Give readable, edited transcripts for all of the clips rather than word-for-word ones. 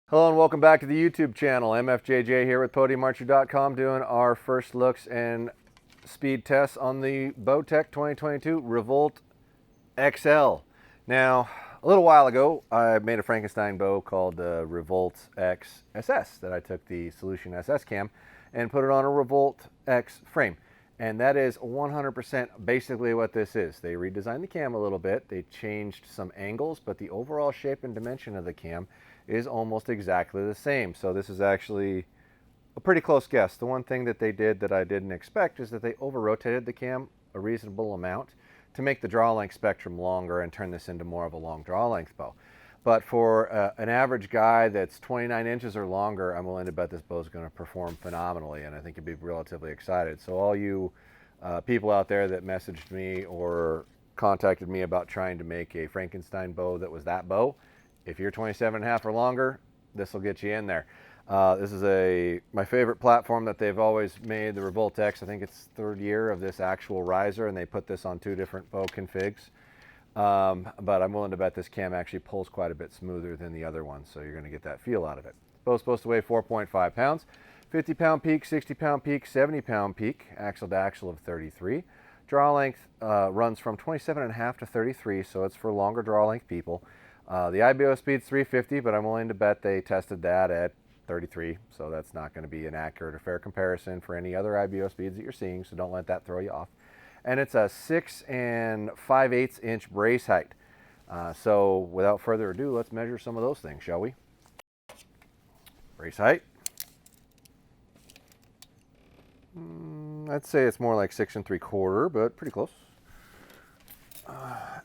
Hello and welcome back to the YouTube channel. MFJJ here with PodiumArchery.com doing our first looks and speed tests on the Bowtech 2022 Revolt XL. Now, a little while ago, I made a Frankenstein bow called the Revolt X SS that I took the Solution SS cam and put it on a Revolt X frame. And that is 100% basically what this is. They redesigned the cam a little bit. They changed some angles, but the overall shape and dimension of the cam is almost exactly the same. So this is actually a pretty close guess. The one thing that they did that I didn't expect is that they over-rotated the cam a reasonable amount to make the draw length spectrum longer and turn this into more of a long draw length bow. But for an average guy that's 29 inches or longer, I'm willing to bet this bow is going to perform phenomenally, and I think you'd be relatively excited. So all you people out there that messaged me or contacted me about trying to make a Frankenstein bow that was that bow, if you're 27 and a half or longer, this will get you in there. This is my favorite platform that they've always made, the Revolt X. I think it's third year of this actual riser, and they put this on 2 different bow configs. But I'm willing to bet this cam actually pulls quite a bit smoother than the other one, so you're going to get that feel out of it. Bow's supposed to weigh 4.5 pounds, 50-pound peak, 60-pound peak, 70-pound peak, axle to axle of 33. Draw length runs from 27.5 to 33, so it's for longer draw length people. The IBO speed's 350, but I'm willing to bet they tested that at 33, so that's not going to be an accurate or fair comparison for any other IBO speeds that you're seeing, so don't let that throw you off. And it's a 6 5/8 inch brace height. So without further ado, let's measure some of those things, shall we? Brace height. I'd say it's more like 6 3/4, but pretty close.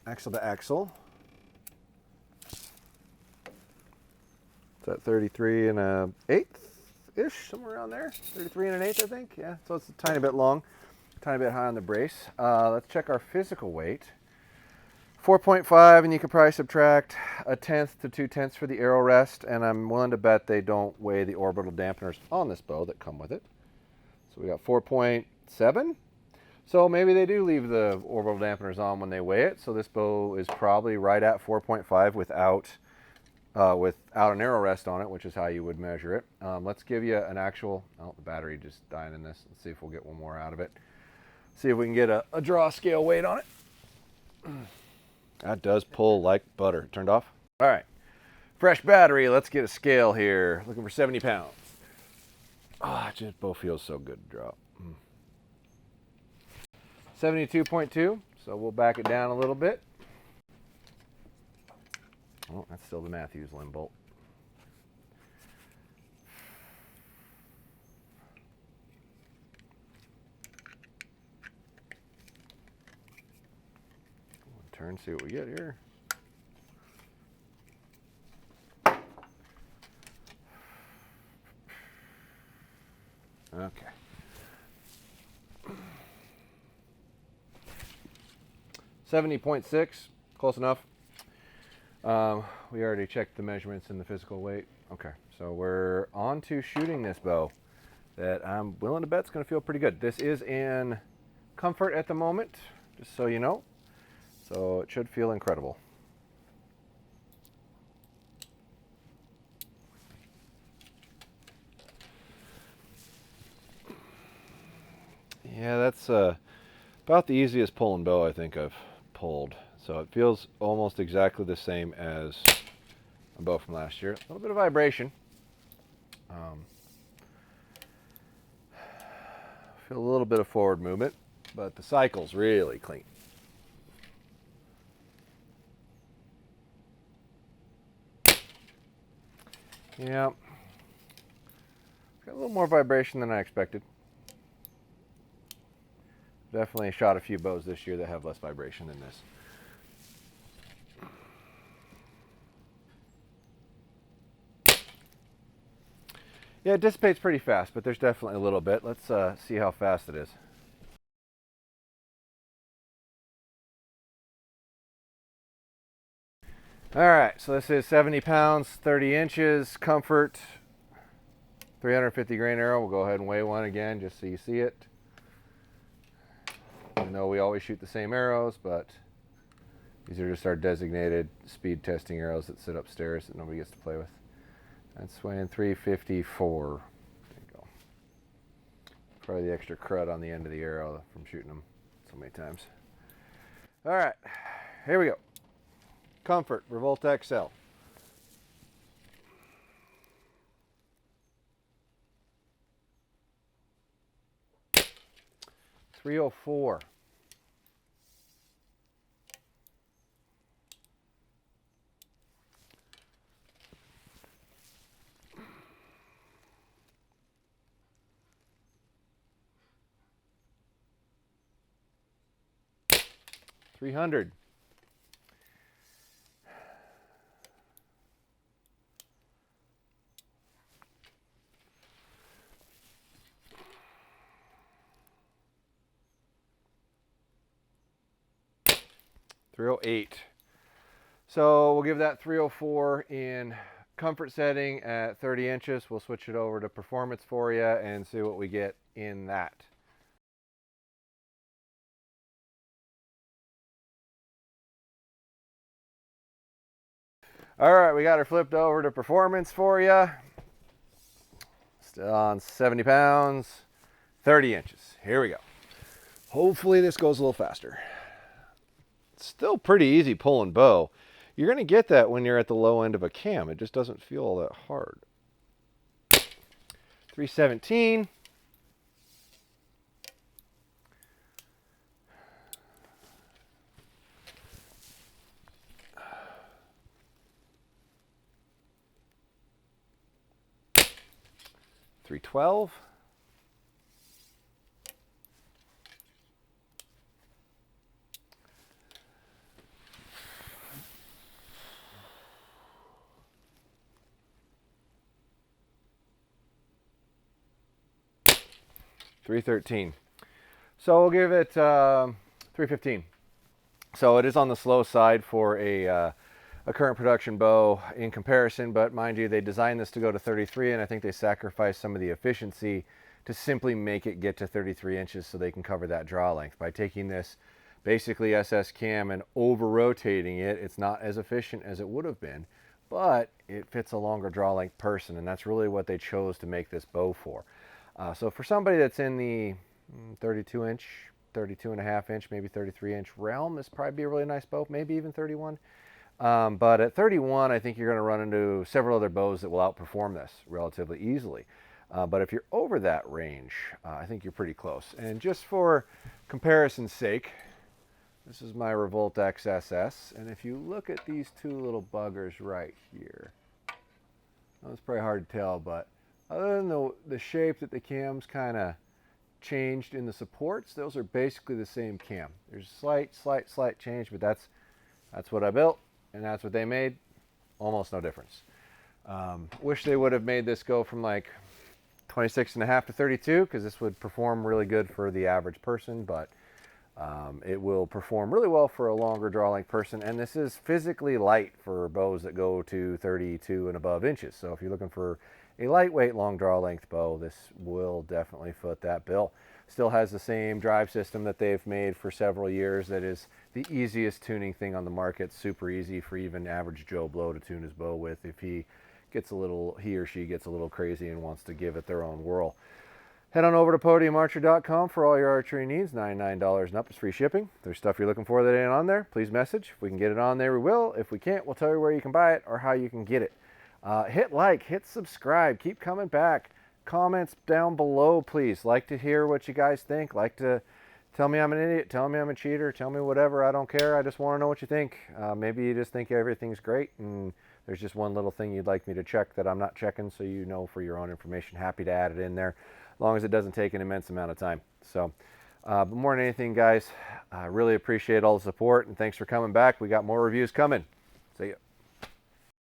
Axle to axle. It's at 33 1/8 ish, somewhere around there. 33 1/8, I think. Yeah, so it's a tiny bit long, a tiny bit high on the brace. Let's check our physical weight. 4.5, and you could probably subtract 1/10 to 2/10 for the arrow rest, and I'm willing to bet they don't weigh the orbital dampeners on this bow that come with it. So we got 4.7. So maybe they do leave the orbital dampeners on when they weigh it. So this bow is probably right at 4.5 without an arrow rest on it, which is how you would measure it. Let's give you an actual, oh, the battery just dying in this. Let's see if we'll get one more out of it. See if we can get a draw scale weight on it. That does pull like butter. Turned off? All right. Fresh battery. Let's get a scale here. Looking for 70 pounds. Ah, just bow feels so good to drop. 72.2. So we'll back it down a little bit. Oh, that's still the Matthews limb bolt. Turn, see what we get here. Okay. 70.6, close enough. We already checked the measurements and the physical weight. Okay, so we're on to shooting this bow that I'm willing to bet is going to feel pretty good. This is in comfort at the moment, just so you know. So it should feel incredible. Yeah, that's about the easiest pulling bow I think I've pulled. So it feels almost exactly the same as a bow from last year. A little bit of vibration. Feel a little bit of forward movement, but the cycle's really clean. Yeah. Got a little more vibration than I expected. Definitely shot a few bows this year that have less vibration than this. Yeah, it dissipates pretty fast, but there's definitely a little bit. Let's see how fast it is. All right, so this is 70 pounds, 30 inches, comfort, 350 grain arrow. We'll go ahead and weigh one again just so you see it. I know we always shoot the same arrows, but these are just our designated speed testing arrows that sit upstairs that nobody gets to play with. That's weighing 354. There you go. Probably the extra crud on the end of the arrow from shooting them so many times. All right, here we go. Comfort Revolt XL. .304. .300. .308. So we'll give that 304 in comfort setting at 30 inches. We'll switch it over to performance for you and see what we get in that. All right, we got her flipped over to performance for you. Still on 70 pounds, 30 inches. Here we go. Hopefully this goes a little faster. It's still pretty easy pulling bow. You're going to get that when you're at the low end of a cam. It just doesn't feel all that hard. 317. .312. .313. So we'll give it 315. So it is on the slow side for a current production bow in comparison, but mind you, they designed this to go to 33, and I think they sacrificed some of the efficiency to simply make it get to 33 inches so they can cover that draw length. By taking this basically SS cam and over rotating it, it's not as efficient as it would have been, but it fits a longer draw length person, and that's really what they chose to make this bow for. So for somebody that's in the 32 inch, 32 and a half inch, maybe 33 inch realm, this probably be a really nice bow, maybe even 31. But at 31, I think you're going to run into several other bows that will outperform this relatively easily. But if you're over that range, I think you're pretty close. And just for comparison's sake, this is my Revolt XSS. And if you look at these two little buggers right here, well, it's probably hard to tell, but other than the shape that the cam's kind of changed in the supports, those are basically the same cam. There's a slight change, but that's what I built, and that's what they made. Almost no difference. Wish they would have made this go from like 26.5 to 32, because this would perform really good for the average person, but it will perform really well for a longer draw length person. And this is physically light for bows that go to 32 and above inches. So if you're looking for a lightweight long draw length bow, this will definitely foot that bill. Still has the same drive system that they've made for several years. That is the easiest tuning thing on the market. Super easy for even average Joe Blow to tune his bow with if he or she gets a little crazy and wants to give it their own whirl. Head on over to podiumarcher.com for all your archery needs. $99 and up is free shipping. If there's stuff you're looking for that ain't on there, please message. If we can get it on there, we will. If we can't, we'll tell you where you can buy it or how you can get it. Hit like, hit subscribe, keep coming back. Comments down below, please. Like to hear what you guys think. Like to tell me I'm an idiot, tell me I'm a cheater, tell me whatever. I don't care. I just want to know what you think. Maybe you just think everything's great and there's just one little thing you'd like me to check that I'm not checking, so you know for your own information. Happy to add it in there, as long as it doesn't take an immense amount of time. So, but more than anything, guys, I really appreciate all the support, and thanks for coming back. We got more reviews coming. See ya.